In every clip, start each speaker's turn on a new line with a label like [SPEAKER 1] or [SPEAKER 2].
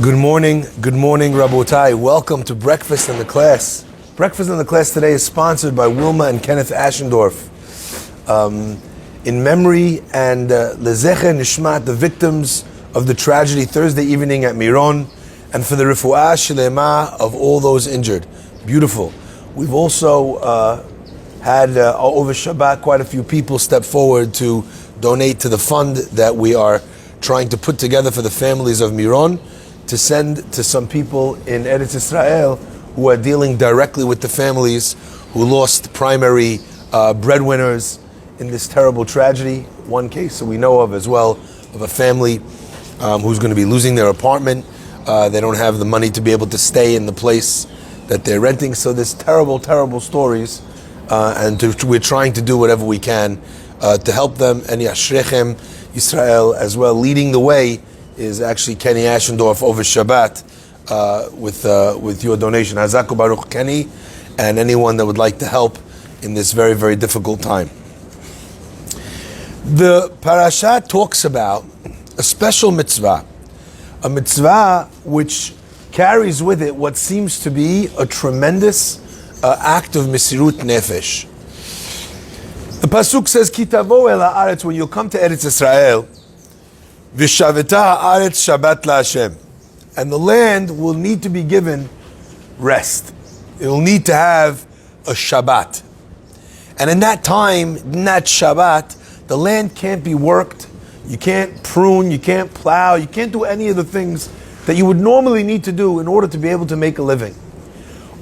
[SPEAKER 1] Good morning, Rabotai. Welcome to Breakfast in the Class. Breakfast in the Class today is sponsored by Wilma and Kenneth Ashendorf. In memory and lezecher nishmat, the victims of the tragedy Thursday evening at Miron, and for the refuah shlema of all those injured. Beautiful. We've also had over Shabbat quite a few people step forward to donate to the fund that we are trying to put together for the families of Miron, to send to some people in Eretz Israel who are dealing directly with the families who lost primary breadwinners in this terrible tragedy. One case that we know of as well, of a family who's going to be losing their apartment. They don't have the money to be able to stay in the place that they're renting. So there's terrible, terrible stories, and we're trying to do whatever we can to help them. And Yashrechem Israel as well. Leading the way is actually Kenny Ashendorf over Shabbat with your donation. Hazaku Baruch Kenny, and anyone that would like to help in this very, very difficult time. The parasha talks about a special mitzvah, a mitzvah which carries with it what seems to be a tremendous act of mesirut nefesh. The pasuk says, Ki tavo el haaretz, when you'll come to Eretz Israel, V'shaveta haaretz Shabbat laHashem, and the land will need to be given rest. It will need to have a Shabbat. And in that time, in that Shabbat, the land can't be worked. You can't prune, you can't plow, you can't do any of the things that you would normally need to do in order to be able to make a living.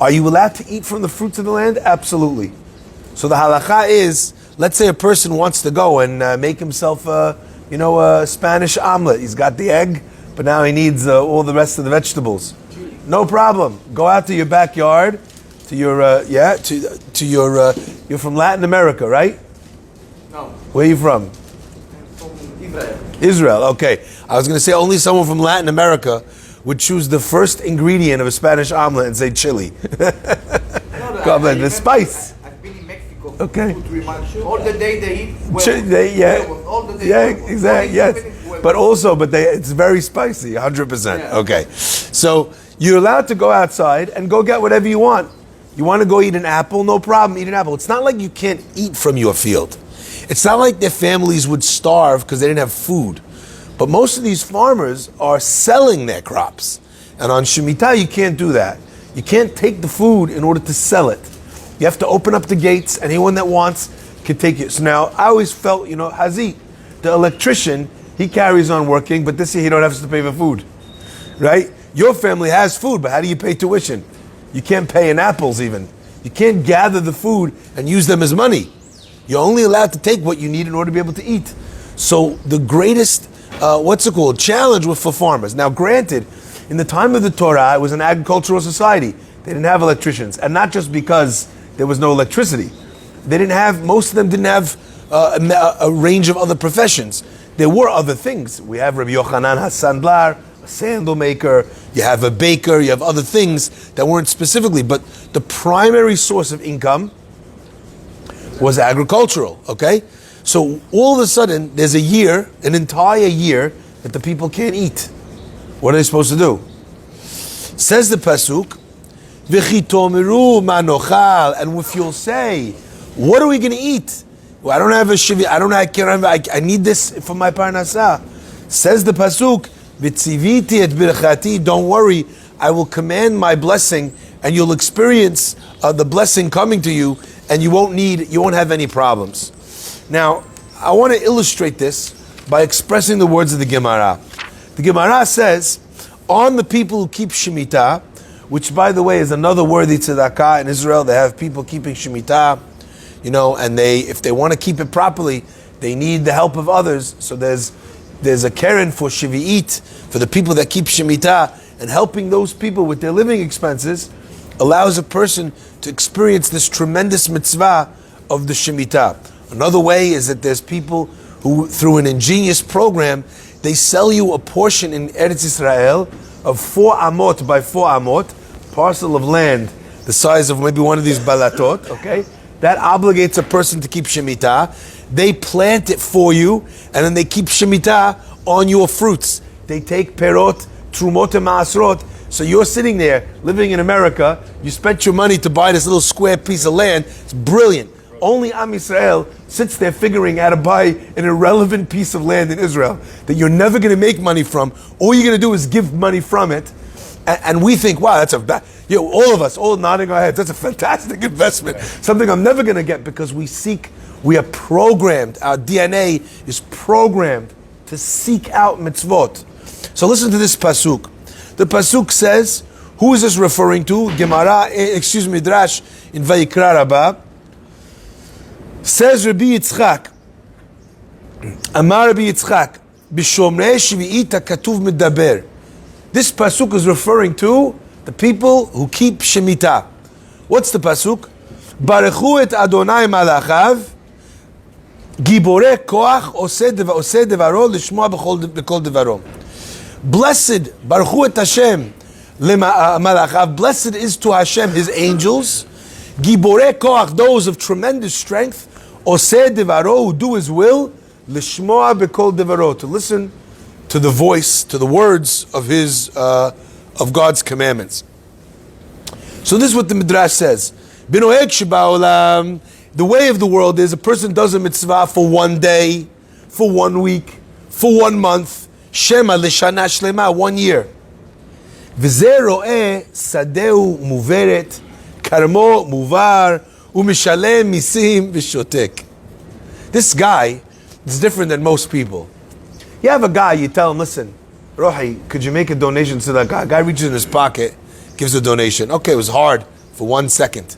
[SPEAKER 1] Are you allowed to eat from the fruits of the land? Absolutely. So the halakha is, let's say a person wants to go and make himself a Spanish omelet. He's got the egg, but now he needs all the rest of the vegetables. No problem. Go out to your backyard, to your you're from Latin America, right?
[SPEAKER 2] No.
[SPEAKER 1] Where are you from?
[SPEAKER 2] I'm from Israel.
[SPEAKER 1] Israel, okay. I was going to say only someone from Latin America would choose the first ingredient of a Spanish omelet and say chili. The spice.
[SPEAKER 2] I've been in Mexico.
[SPEAKER 1] Okay.
[SPEAKER 2] All the day they eat huevos. All the day huevos.
[SPEAKER 1] Exactly, yes. But it's very spicy, 100%.
[SPEAKER 2] Yeah.
[SPEAKER 1] Okay. So you're allowed to go outside and go get whatever you want. You want to go eat an apple? No problem, eat an apple. It's not like you can't eat from your field. It's not like their families would starve because they didn't have food. But most of these farmers are selling their crops. And on Shemitah, you can't do that. You can't take the food in order to sell it. You have to open up the gates. Anyone that wants can take it. So now, I always felt, Hazit, the electrician, he carries on working, but this year he don't have to pay for food. Right? Your family has food, but how do you pay tuition? You can't pay in apples even. You can't gather the food and use them as money. You're only allowed to take what you need in order to be able to eat. So the greatest, challenge was for farmers. Now granted, in the time of the Torah, it was an agricultural society. They didn't have electricians. And not just because there was no electricity. Most of them didn't have a range of other professions. There were other things. We have Rabbi Yochanan HaSandlar, a sandal maker, you have a baker, you have other things that weren't specifically, but the primary source of income was agricultural, okay? So all of a sudden, there's an entire year, that the people can't eat. What are they supposed to do? Says the pasuk, V'chitomeru manochal, and if you'll say, what are we going to eat? Well, I don't have a shivi, I need this for my parnasah. Says the pasuk, V'tziviti et birchati, don't worry, I will command my blessing, and you'll experience the blessing coming to you, and you won't have any problems. Now, I want to illustrate this by expressing the words of the Gemara. The Gemara says, on the people who keep Shemitah, which by the way is another worthy tzedakah in Israel, they have people keeping Shemitah, and if they want to keep it properly, they need the help of others. So there's a keren for Shivi'it, for the people that keep Shemitah, and helping those people with their living expenses allows a person to experience this tremendous mitzvah of the Shemitah. Another way is that there's people who, through an ingenious program, they sell you a portion in Eretz Israel of 4 amot by 4 amot, parcel of land the size of maybe one of these balatot, okay? That obligates a person to keep Shemitah. They plant it for you, and then they keep Shemitah on your fruits. They take perot, trumot and ma'asrot. So you're sitting there, living in America, you spent your money to buy this little square piece of land. It's brilliant. Only Am Yisrael sits there figuring out how to buy an irrelevant piece of land in Israel that you're never going to make money from. All you're going to do is give money from it. And we think, wow, that's all of us, all nodding our heads, that's a fantastic investment. Something I'm never going to get, because we are programmed, our DNA is programmed to seek out mitzvot. So listen to this pasuk. The pasuk says, who is this referring to? Midrash in Vayikra Rabbah. Says Rabbi Yitzchak, Amar Rabbi Yitzchak, B'shomrei Shvi'ita Katuv Medaber. This pasuk is referring to the people who keep Shemitah. What's the pasuk? Barechu et Adonai malachav, Gibore koach oseh devaro lishmoa b'kol devaro. Blessed, Baruch et Hashem, malachav. Blessed is to Hashem His angels. Gibore koach, those of tremendous strength. Oseh devaro, who do His will. Lishmoa b'kol devaro, to listen to the voice, to the words of His, of God's commandments. So this is what the Midrash says. Binoeg sheba'olam. The way of the world is a person does a mitzvah for one day, for 1 week, for 1 month. Shema l'shana shlema, 1 year. V'zeh ro'eh sadeu muveret, karmo muvar, u'mishalem misim v'shotek. This guy is different than most people. You have a guy, you tell him, listen, Rohi, could you make a donation to that guy? Guy reaches in his pocket, gives a donation. Okay, it was hard for 1 second.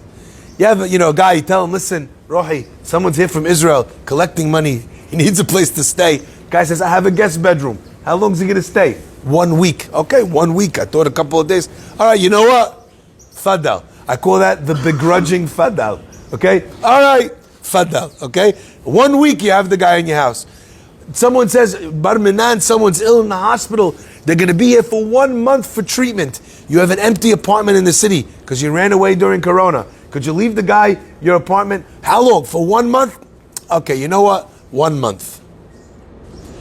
[SPEAKER 1] You have a guy, you tell him, listen, Rohi, someone's here from Israel collecting money. He needs a place to stay. Guy says, I have a guest bedroom. How long is he going to stay? 1 week. Okay, 1 week. I thought a couple of days. All right, you know what? Fadal. I call that the begrudging fadal. Okay? All right, fadal. Okay? 1 week you have the guy in your house. Someone says, Bar Minan, someone's ill in the hospital. They're going to be here for 1 month for treatment. You have an empty apartment in the city because you ran away during Corona. Could you leave the guy your apartment? How long? For 1 month? Okay, you know what? 1 month.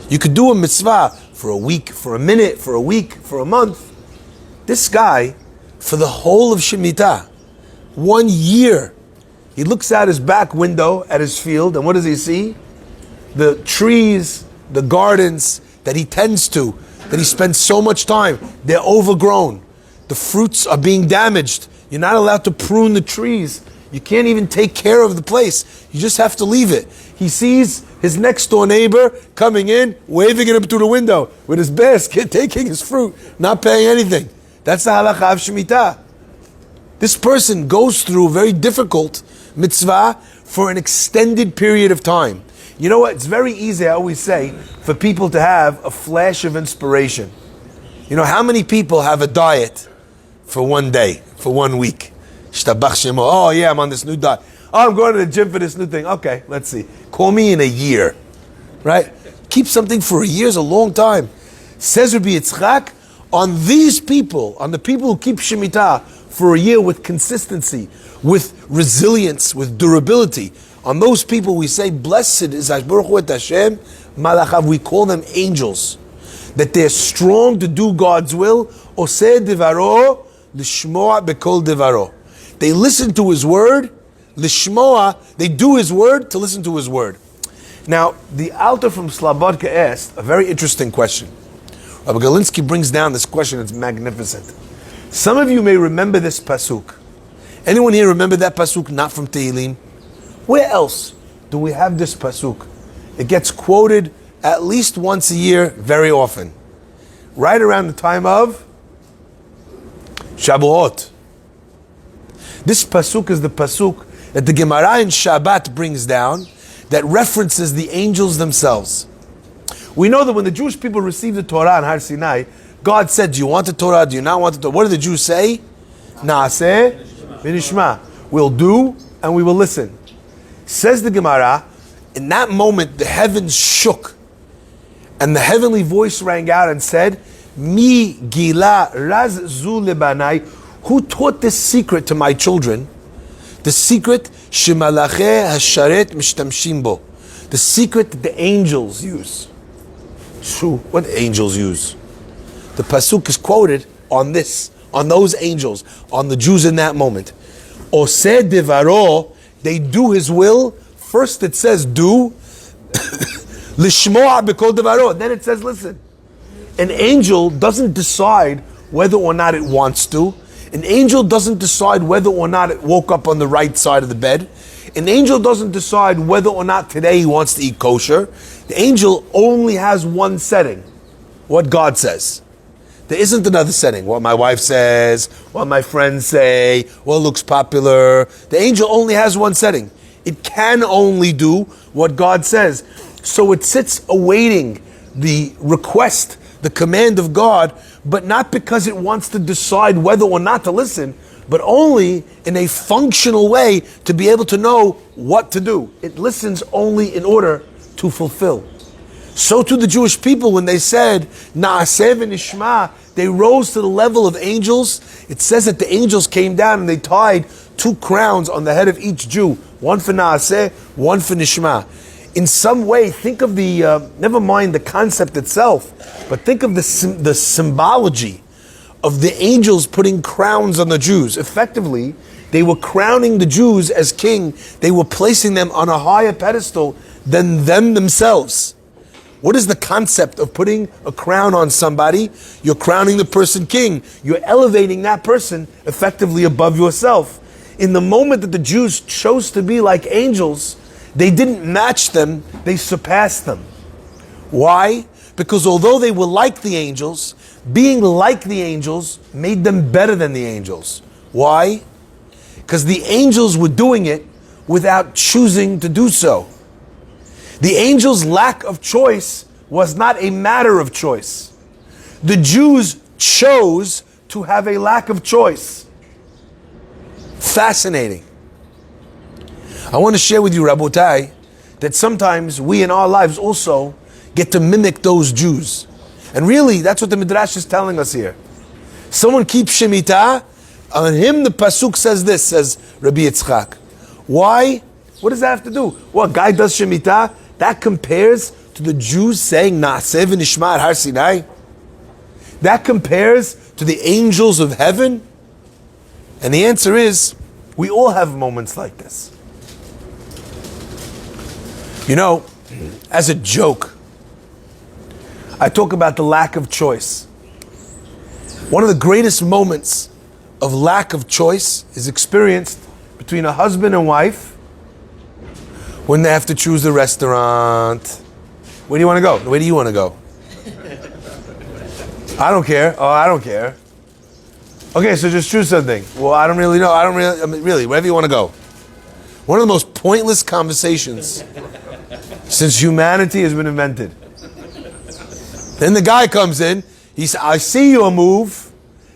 [SPEAKER 1] You could do a mitzvah for a week, for a minute, for a week, for a month. This guy, for the whole of Shemitah, 1 year, he looks out his back window at his field, and what does he see? The trees, the gardens that he tends to, that he spends so much time, they're overgrown. The fruits are being damaged. You're not allowed to prune the trees. You can't even take care of the place. You just have to leave it. He sees his next door neighbor coming in, waving at him through the window with his basket, taking his fruit, not paying anything. That's the halakha of Shemitah. This person goes through a very difficult mitzvah for an extended period of time. You know what? It's very easy, I always say, for people to have a flash of inspiration. You know, how many people have a diet for 1 day, for 1 week? Oh yeah, I'm on this new diet. Oh, I'm going to the gym for this new thing. Okay, let's see. Call me in a year, right? Keep something for a year is a long time. Says Rabbi Yitzchak, on these people, on the people who keep Shemitah for a year with consistency, with resilience, with durability, on those people we say, blessed is Baruch Hashem, Malachav, we call them angels. That they're strong to do God's will. Oseh devaro, lishmoa bekol devaro. They listen to His word, lishmoa, they do His word to listen to His word. Now, the Alter from Slobodka asked a very interesting question. Rabbi Galinsky brings down this question, it's magnificent. Some of you may remember this pasuk. Anyone here remember that pasuk not from Tehillim? Where else do we have this pasuk? It gets quoted at least once a year, very often. Right around the time of Shavuot. This pasuk is the pasuk that the Gemara in Shabbat brings down that references the angels themselves. We know that when the Jewish people received the Torah on Har Sinai, God said, do you want the Torah? Do you not want the Torah? What did the Jews say? Naaseh v'nishma. We'll do and we will listen. Says the Gemara, in that moment the heavens shook and the heavenly voice rang out and said, Mi gila raz zu lebanai. Who taught this secret to my children? The secret shemalache hasharet mishtamshim bo. The secret that the angels use. Shoo, what angels use? The pasuk is quoted on this, on those angels, on the Jews in that moment. Oseh devaro, they do his will. First it says do, lishmoa b'kol devaro. Then it says listen. An angel doesn't decide whether or not it wants to. An angel doesn't decide whether or not it woke up on the right side of the bed. An angel doesn't decide whether or not today he wants to eat kosher. The angel only has one setting, what God says. There isn't another setting, what my wife says, what my friends say, what looks popular. The angel only has one setting. It can only do what God says. So it sits awaiting the request, the command of God, but not because it wants to decide whether or not to listen, but only in a functional way to be able to know what to do. It listens only in order to fulfill. So to the Jewish people, when they said, Na'aseh v'nishma, they rose to the level of angels. It says that the angels came down and they tied 2 crowns on the head of each Jew, one for Na'aseh, one for Nishma. In some way, think of the, never mind the concept itself, but think of the symbology of the angels putting crowns on the Jews. Effectively, they were crowning the Jews as king. They were placing them on a higher pedestal than them themselves. What is the concept of putting a crown on somebody? You're crowning the person king. You're elevating that person effectively above yourself. In the moment that the Jews chose to be like angels, they didn't match them, they surpassed them. Why? Because although they were like the angels, being like the angels made them better than the angels. Why? Because the angels were doing it without choosing to do so. The angels' lack of choice was not a matter of choice. The Jews chose to have a lack of choice. Fascinating. I want to share with you, Rabotai, that sometimes we in our lives also get to mimic those Jews. And really, that's what the Midrash is telling us here. Someone keeps Shemitah, on him the pasuk says this, says Rabbi Yitzchak. Why? What does that have to do? Well, a guy does Shemitah, that compares to the Jews saying Na'aseh v'nishma at Har Sinai. That compares to the angels of heaven. And the answer is, we all have moments like this. You know, as a joke, I talk about the lack of choice. One of the greatest moments of lack of choice is experienced between a husband and wife when they have to choose the restaurant. Where do you want to go? Where do you want to go? I don't care. Oh, I don't care. Okay, so just choose something. Well, I don't really know. I mean, really, wherever you want to go. One of the most pointless conversations since humanity has been invented. Then the guy comes in, he says, I see your move,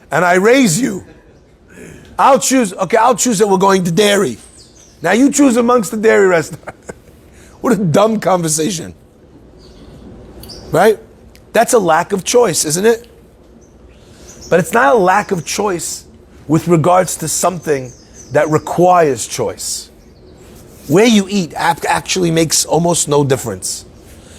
[SPEAKER 1] and I raise you. I'll choose that we're going to dairy. Now you choose amongst the dairy restaurant. What a dumb conversation. Right? That's a lack of choice, isn't it? But it's not a lack of choice with regards to something that requires choice. Where you eat actually makes almost no difference.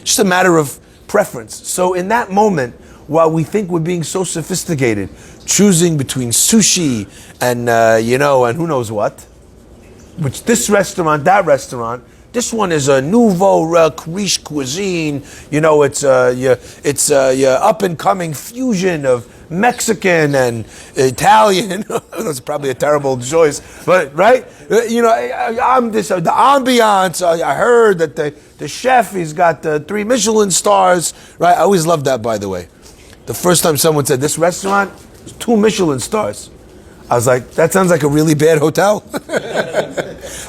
[SPEAKER 1] It's just a matter of preference. So in that moment, while we think we're being so sophisticated, choosing between sushi and and who knows what, which this restaurant, that restaurant, this one is a nouveau riche cuisine. You know, it's your up and coming fusion of Mexican and Italian. That's probably a terrible choice, but right? The ambiance. I heard that the chef, he's got 3 Michelin stars. Right? I always loved that, by the way. The first time someone said this restaurant, 2 Michelin stars, I was like, that sounds like a really bad hotel.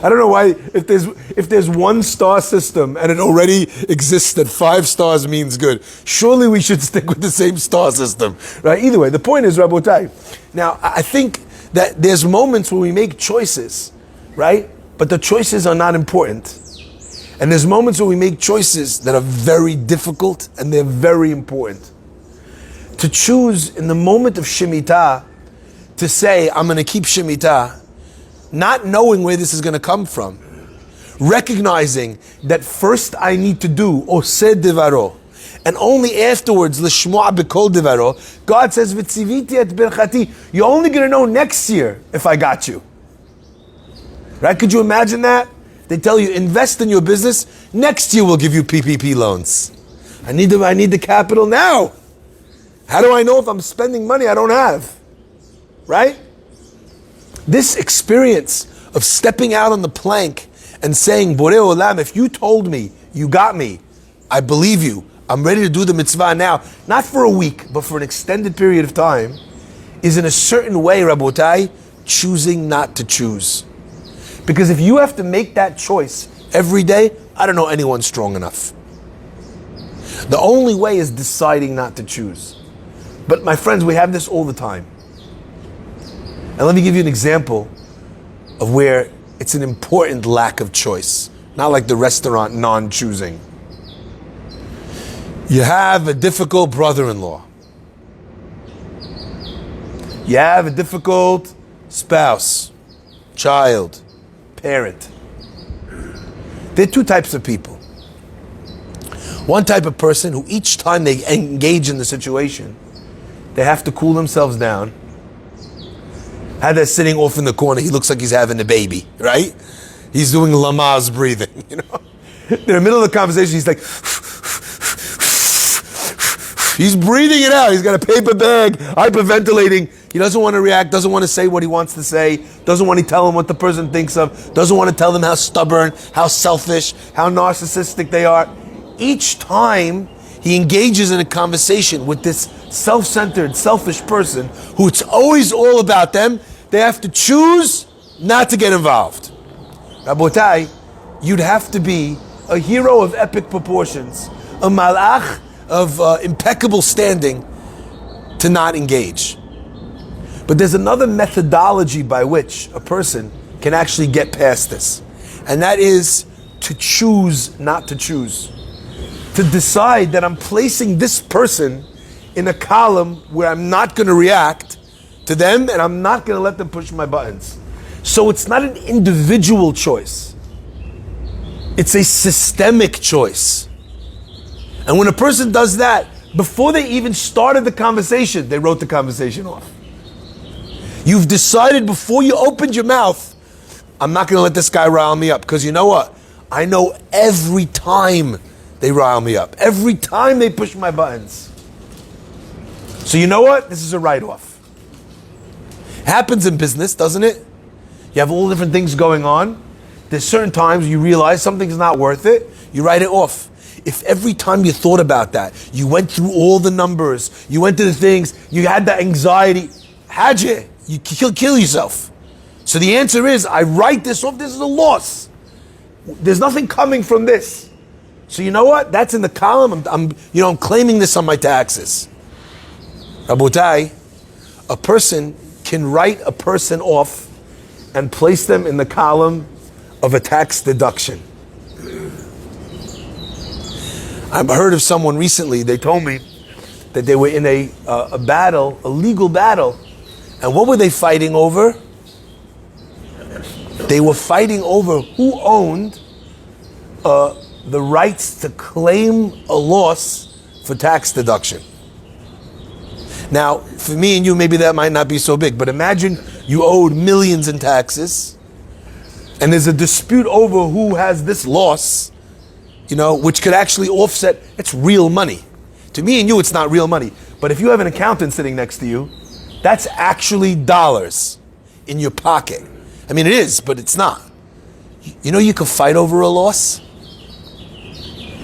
[SPEAKER 1] I don't know why, if there's 1-star system and it already exists that 5 stars means good, surely we should stick with the same star system, right? Either way, the point is, Rabotai, now I think that there's moments where we make choices, right? But the choices are not important. And there's moments where we make choices that are very difficult and they're very important. To choose in the moment of Shemitah, to say, I'm going to keep Shemitah, not knowing where this is going to come from, recognizing that first I need to do Oseh Devaro, and only afterwards, l'shmoa b'kol devaro, God says, v'tziviti et birchati, you're only going to know next year if I got you. Right? Could you imagine that? They tell you, invest in your business, next year we'll give you PPP loans. I need the capital now. How do I know if I'm spending money I don't have? Right? This experience of stepping out on the plank and saying, Borei Olam, if you told me, you got me, I believe you, I'm ready to do the mitzvah now, not for a week, but for an extended period of time, is in a certain way, Rabotai, choosing not to choose. Because if you have to make that choice every day, I don't know anyone strong enough. The only way is deciding not to choose. But my friends, we have this all the time. And let me give you an example of where it's an important lack of choice. Not like the restaurant non-choosing. You have a difficult brother-in-law. You have a difficult spouse, child, parent. There are two types of people. One type of person who each time they engage in the situation, they have to cool themselves down. Had that sitting off in the corner, he looks like he's having a baby, right? He's doing Lamaze breathing, you know? In the middle of the conversation, he's like, he's breathing it out. He's got a paper bag, hyperventilating. He doesn't want to react, doesn't want to say what he wants to say, doesn't want to tell them what the person thinks of, doesn't want to tell them how stubborn, how selfish, how narcissistic they are. Each time he engages in a conversation with this self-centered, selfish person who it's always all about them, they have to choose not to get involved. Rabotai, you'd have to be a hero of epic proportions, a malach of impeccable standing to not engage. But there's another methodology by which a person can actually get past this. And that is to choose not to choose. To decide that I'm placing this person in a column where I'm not going to react to them and I'm not going to let them push my buttons. So it's not an individual choice. It's a systemic choice. And when a person does that, before they even started the conversation, they wrote the conversation off. You've decided before you opened your mouth, I'm not going to let this guy rile me up. Because you know what? I know every time they rile me up. Every time they push my buttons. So you know what? This is a write-off. Happens in business, doesn't it? You have all different things going on. There's certain times you realize something's not worth it. You write it off. If every time you thought about that, you went through all the numbers, you went to the things, you had that anxiety, you kill yourself. So the answer is, I write this off, this is a loss. There's nothing coming from this. So you know what? That's in the column. I'm claiming this on my taxes. Rabotai, a person can write a person off and place them in the column of a tax deduction. I've heard of someone recently, they told me that they were in a battle, a legal battle. And what were they fighting over? They were fighting over who owned the rights to claim a loss for tax deduction. Now, for me and you, maybe that might not be so big, but imagine you owed millions in taxes, and there's a dispute over who has this loss, which could actually offset, it's real money. To me and you, it's not real money. But if you have an accountant sitting next to you, that's actually dollars in your pocket. I mean, it is, but it's not. You could fight over a loss.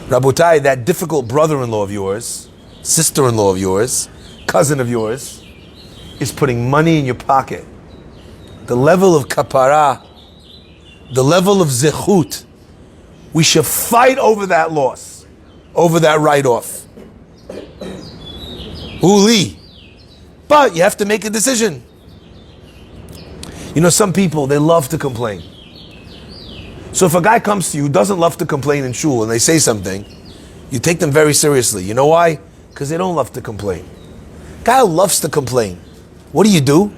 [SPEAKER 1] Rabotai, that difficult brother-in-law of yours, sister-in-law of yours, cousin of yours, is putting money in your pocket. The level of kapara, the level of zechut, we should fight over that loss, over that write-off. Uli. But you have to make a decision. Some people, they love to complain. So if a guy comes to you who doesn't love to complain in shul and they say something, you take them very seriously. You know why? Because they don't love to complain. Guy who loves to complain, what do?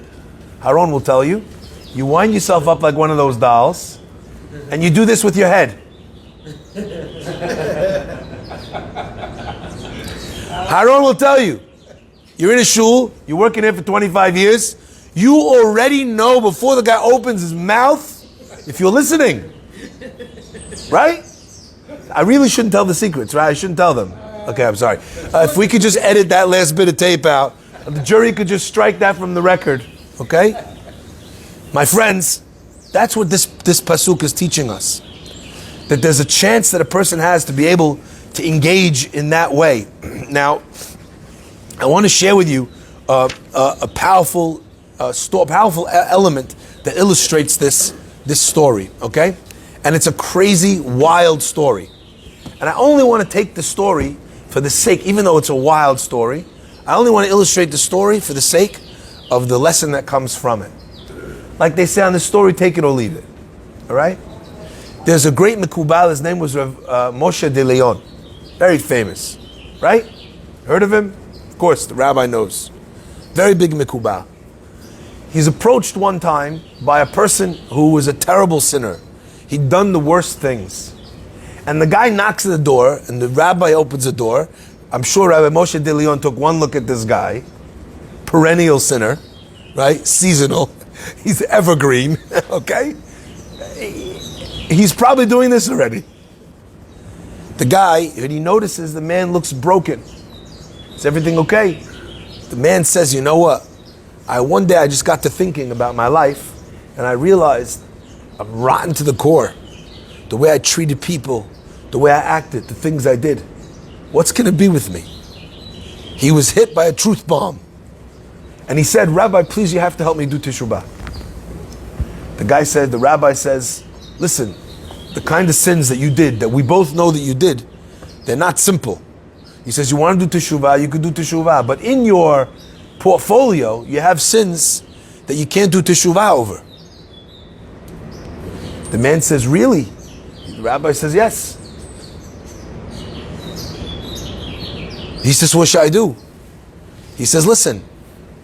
[SPEAKER 1] Haron will tell you. You wind yourself up like one of those dolls, and you do this with your head. Haron will tell you. You're in a shul, you're working here for 25 years, you already know before the guy opens his mouth, if you're listening. Right? I really shouldn't tell the secrets, right? I shouldn't tell them. Okay, I'm sorry. If we could just edit that last bit of tape out, the jury could just strike that from the record. Okay? My friends, that's what this pasuk is teaching us. That there's a chance that a person has to be able to engage in that way. Now, I want to share with you a powerful element that illustrates this story, okay? And it's a crazy, wild story. And I only want to take the story for the sake, even though it's a wild story, I only want to illustrate the story for the sake of the lesson that comes from it. Like they say on the story, take it or leave it. All right? There's a great Mekubal, his name was Moshe de Leon. Very famous. Right? Heard of him? Of course, the rabbi knows. Very big Mekubal. He's approached one time by a person who was a terrible sinner. He'd done the worst things. And the guy knocks at the door, and the rabbi opens the door. I'm sure Rabbi Moshe de Leon took one look at this guy. Perennial sinner, right? Seasonal. He's evergreen, okay? He's probably doing this already. The guy, when he notices the man looks broken. Is everything okay? The man says, you know what? One day I just got to thinking about my life, and I realized I'm rotten to the core. The way I treated people, the way I acted, the things I did. What's going to be with me? He was hit by a truth bomb. And he said, Rabbi, please, you have to help me do teshuvah. The rabbi says, listen, the kind of sins that you did, that we both know that you did, they're not simple. He says, you want to do teshuvah, you could do teshuvah. But in your portfolio, you have sins that you can't do teshuvah over. The man says, really? The rabbi says, yes. He says, what should I do? He says, listen,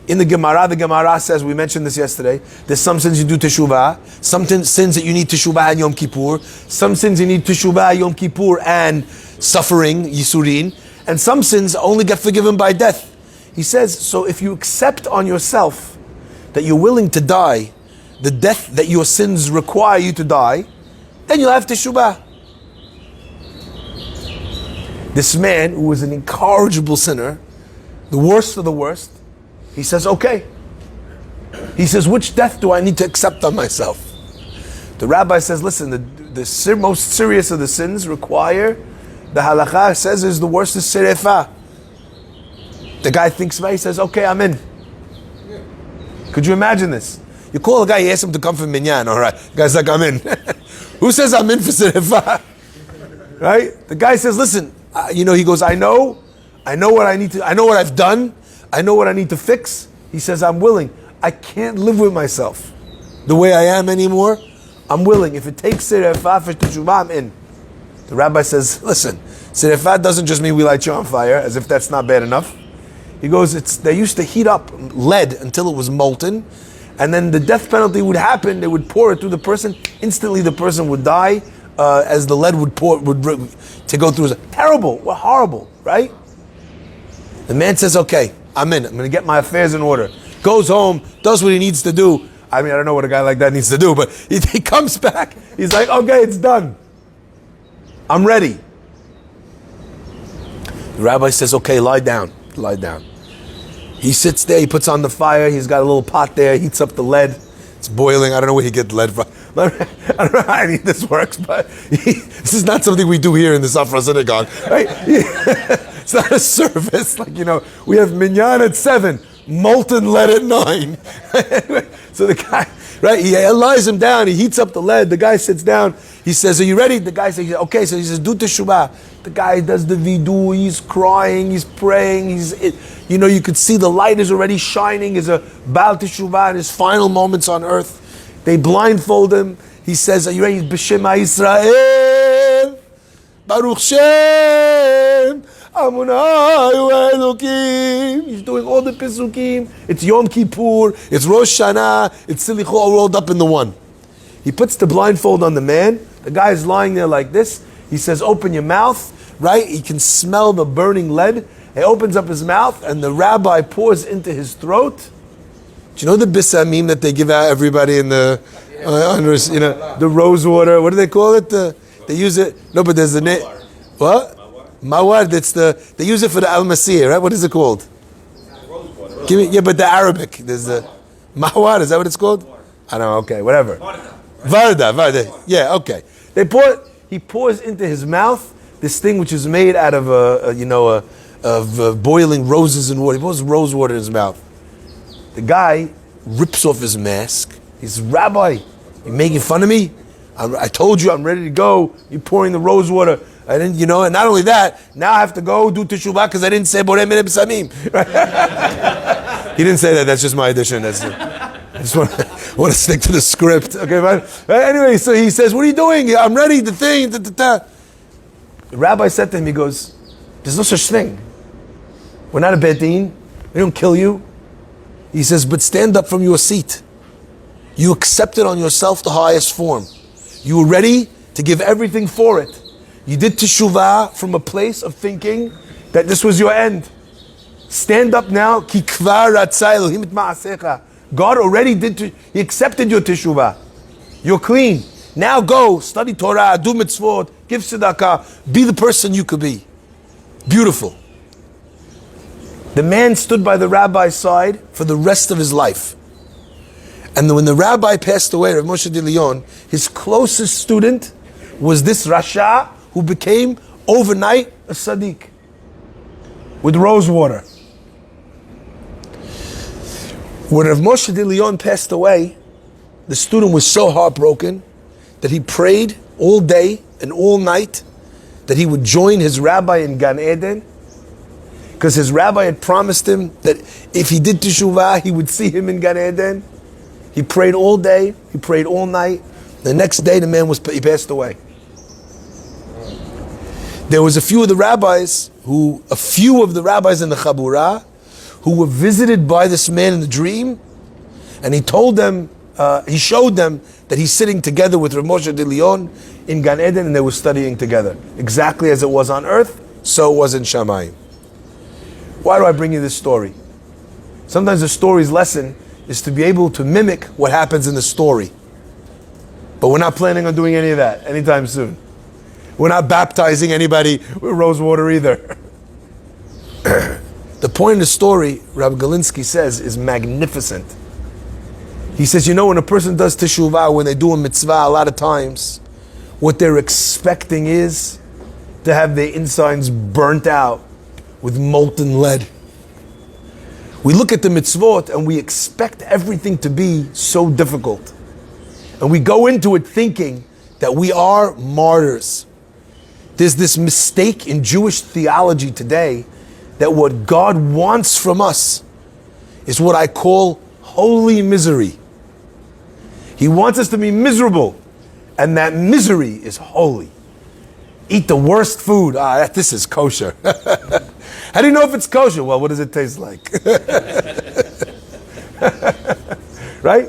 [SPEAKER 1] in the Gemara says, we mentioned this yesterday, there's some sins you do teshuvah, some sins that you need teshuvah and Yom Kippur, some sins you need teshuvah, Yom Kippur and suffering, Yisurin, and some sins only get forgiven by death. He says, so if you accept on yourself that you're willing to die, the death that your sins require you to die, then you'll have teshuvah. This man, who was an incorrigible sinner, the worst of the worst, he says, okay. He says, which death do I need to accept on myself? The rabbi says, listen, the most serious of the sins require, the halakha says, is the worst is serefah. The guy thinks about it, he says, okay, I'm in. Could you imagine this? You call a guy, you ask him to come for minyan, all right. The guy's like, I'm in. Who says I'm in for serefah? Right? The guy says, listen, he goes, I know what I need to, I know what I've done, I know what I need to fix. He says, I'm willing. I can't live with myself the way I am anymore. I'm willing. If it takes serefah for teshuvah, I'm in. The rabbi says, listen, serefah doesn't just mean we light you on fire, as if that's not bad enough. He goes, they used to heat up lead until it was molten, and then the death penalty would happen, they would pour it through the person, instantly the person would die, as the lead would to go through. Terrible, horrible, right? The man says, okay, I'm in. I'm going to get my affairs in order. Goes home, does what he needs to do. I mean, I don't know what a guy like that needs to do, but he comes back. He's like, okay, it's done. I'm ready. The rabbi says, okay, lie down. Lie down. He sits there, he puts on the fire, he's got a little pot there, heats up the lead. It's boiling. I don't know where he gets lead from. I don't know how any of this works, but this is not something we do here in the Safra synagogue, right? It's not a service. We have minyan at 7, molten lead at 9. So the guy, right, he lies him down, he heats up the lead, the guy sits down, he says, are you ready? The guy says, okay, so he says, do teshuvah. The guy does the vidu, he's crying, he's praying, you could see the light is already shining, is a Baal teshuvah in his final moments on earth. They blindfold him, he says, are you ready? B'Shema Yisrael, Baruch Shem, Amunai Elokim. He's doing all the pesukim. It's Yom Kippur, it's Rosh Hashanah, it's Silicho all rolled up in the one. He puts the blindfold on the man. The guy is lying there like this. He says, open your mouth, right? He can smell the burning lead. He opens up his mouth, and the rabbi pours into his throat. Do you know the bisamim that they give out everybody in the, the rose water? What do they call it? They use it. No, but there's the name. What? Mawar. They use it for the al-masir, right? What is it called? Give me. Yeah, but the Arabic. There's the mawar. Is that what it's called? I don't know. Okay, whatever. Varda. Yeah. Okay. He pours into his mouth this thing which is made out of boiling roses and water. He pours rose water in his mouth. The guy rips off his mask. He says, "Rabbi, you making fun of me? I told you I'm ready to go. You're pouring the rose water. I didn't, and not only that, now I have to go do teshuvah because I didn't say borei minei b'samim." He didn't say that. That's just my addition. I just want to stick to the script. Okay, fine. Anyway, so he says, "What are you doing? I'm ready. The thing." The rabbi said to him, he goes, "There's no such thing. We're not a beit din. We don't kill you." He says, "But stand up from your seat. You accepted on yourself the highest form. You were ready to give everything for it. You did teshuvah from a place of thinking that this was your end. Stand up now. Ki kvar ratzai Elohim et ma'asecha. God already He accepted your teshuvah. You're clean. Now go, study Torah, do mitzvot, give tzedakah, be the person you could be." Beautiful. The man stood by the rabbi's side for the rest of his life. And when the rabbi passed away, Rav Moshe de Leon, his closest student was this Rasha who became overnight a Sadiq with rose water. When Rav Moshe de Leon passed away, the student was so heartbroken that he prayed all day and all night that he would join his rabbi in Gan Eden, because his rabbi had promised him that if he did teshuvah, he would see him in Gan Eden. He prayed all day, he prayed all night. The next day, the man he passed away. There was a few of the rabbis in the Chabura who were visited by this man in the dream, and he showed them that he's sitting together with Rav Moshe de Leon in Gan Eden, and they were studying together. Exactly as it was on earth, so it was in Shamayim. Why do I bring you this story? Sometimes the story's lesson is to be able to mimic what happens in the story. But we're not planning on doing any of that anytime soon. We're not baptizing anybody with rose water either. The point of the story, Rabbi Galinsky says, is magnificent. He says, when a person does teshuvah, when they do a mitzvah, a lot of times, what they're expecting is to have their insides burnt out with molten lead. We look at the mitzvot and we expect everything to be so difficult. And we go into it thinking that we are martyrs. There's this mistake in Jewish theology today that what God wants from us is what I call holy misery. He wants us to be miserable, and that misery is holy. Eat the worst food. This is kosher. How do you know if it's kosher? Well, what does it taste like? Right?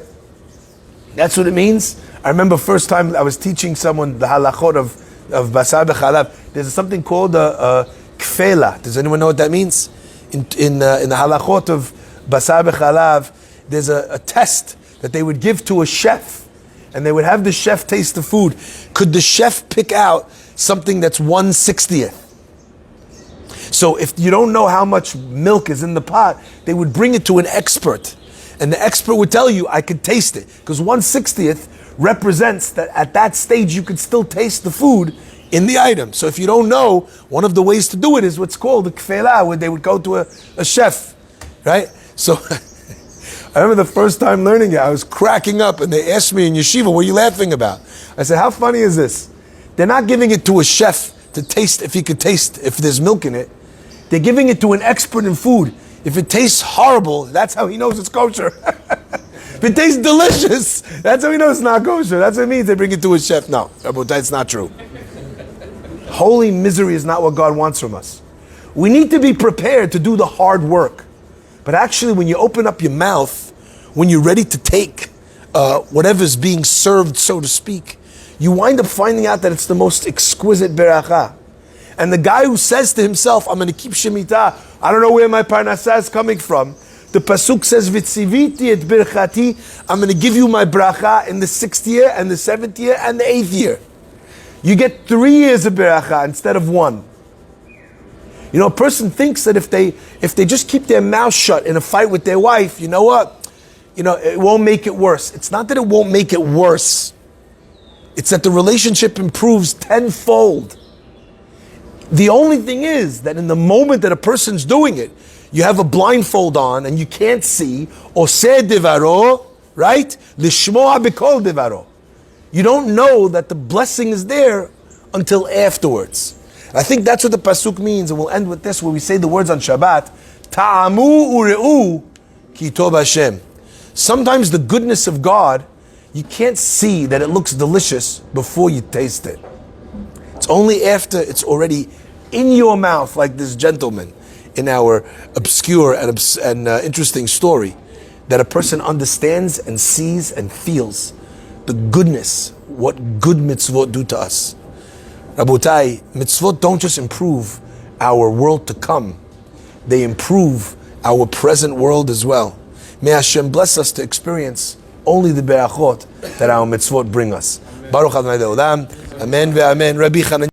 [SPEAKER 1] That's what it means. I remember first time I was teaching someone the halachot of basar b'chalav. There's something called a kfela. Does anyone know what that means? In the halachot of basar b'chalav, there's a test that they would give to a chef, and they would have the chef taste the food. Could the chef pick out something that's 1/60th? So if you don't know how much milk is in the pot, they would bring it to an expert, and the expert would tell you, I could taste it, because 1/60th represents that at that stage you could still taste the food in the item. So if you don't know, one of the ways to do it is what's called a kfela, where they would go to a chef, right? So I remember the first time learning it, I was cracking up, and they asked me in yeshiva, what are you laughing about? I said, how funny is this? They're not giving it to a chef to taste if he could taste if there's milk in it. They're giving it to an expert in food. If it tastes horrible, that's how he knows it's kosher. If it tastes delicious, that's how he knows it's not kosher. That's what it means they bring it to a chef. No, that's not true. Holy misery is not what God wants from us. We need to be prepared to do the hard work. But actually, when you open up your mouth, when you're ready to take whatever's being served, so to speak, you wind up finding out that it's the most exquisite beracha. And the guy who says to himself, I'm going to keep Shemitah, I don't know where my parnasah is coming from. The pasuk says, V'tziviti et birchati, I'm going to give you my bracha in the 6th year and the 7th year and the 8th year. You get 3 years of bracha instead of 1. You know, a person thinks that if they just keep their mouth shut in a fight with their wife, you know what? You know, it won't make it worse. It's not that it won't make it worse. It's that the relationship improves tenfold. The only thing is that in the moment that a person's doing it, you have a blindfold on and you can't see, oseh devaro, right? Lishmoa b'kol devaro. You don't know that the blessing is there until afterwards. I think that's what the pasuk means, and we'll end with this, where we say the words on Shabbat, Ta'amu ure'u ki tov Hashem. Sometimes the goodness of God, you can't see that it looks delicious before you taste it. It's only after it's already in your mouth, like this gentleman in our obscure and interesting story, that a person understands and sees and feels the goodness, what good mitzvot do to us. Rabotai, mitzvot don't just improve our world to come, they improve our present world as well. May Hashem bless us to experience only the berachot that our mitzvot bring us. Baruch Adonai Le'olam. Amen ve'amen. Rabbi